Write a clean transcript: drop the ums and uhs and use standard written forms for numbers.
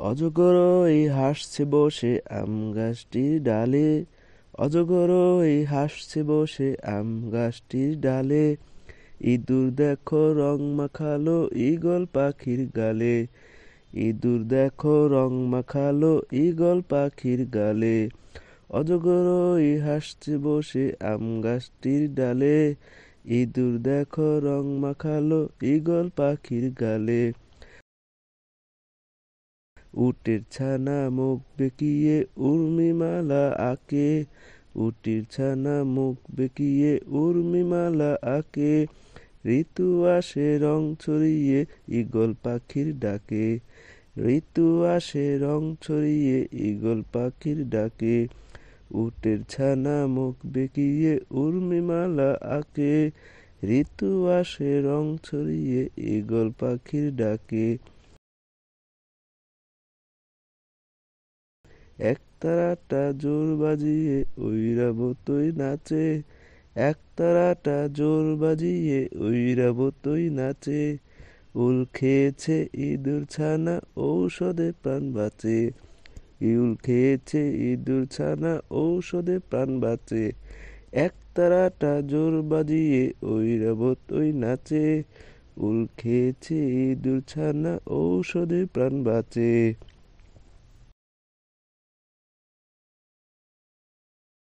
অজগর এই হাসছে বসে আম গাছটির ডালে। অজগর এই হাসছে বসে আম গাছটির ডালে। ইঁদুর দেখো রং মাখালো ঈগল পাখির গালে। ইঁদুর দেখো রং মাখালো ঈগল পাখির গালে। অজগর এই হাসছে বসে আম গাছটির ডালে। ইঁদুর দেখো রং মাখালো ঈগল পাখির গালে। উটের ছানা মুখ বেঁকিয়ে উর্মিমালা আঁকে। উটের ছানা মুখ বেঁকিয়ে উর্মিমালা আঁকে। ঋতু আসে রং ছড়িয়ে ঈগল পাখির ডাকে। ঋতু আসে রং ছড়িয়ে ঈগল পাখির ডাকে। উটের ছানা মুখ বেঁকিয়ে উর্মিমালা আঁকে। ঋতু আসে রং ছড়িয়ে ঈগল পাখির ডাকে। একতারাটা জোর বাজিয়ে ঐরাবতই নাচে। একতারাটা জোর বাজিয়ে ঐরাবতই নাচে। উল খেয়েছে ইঁদুর ছানা ঔষধে প্রাণ বাঁচে। ইউল খেয়েছে ইঁদুর ছানা ঔষধে প্রাণ বাঁচে। একতারাটা জোর বাজিয়ে ঐরাবতই নাচে। উল খেয়েছে ইঁদুর ছানা ঔষধে প্রাণ বাঁচে।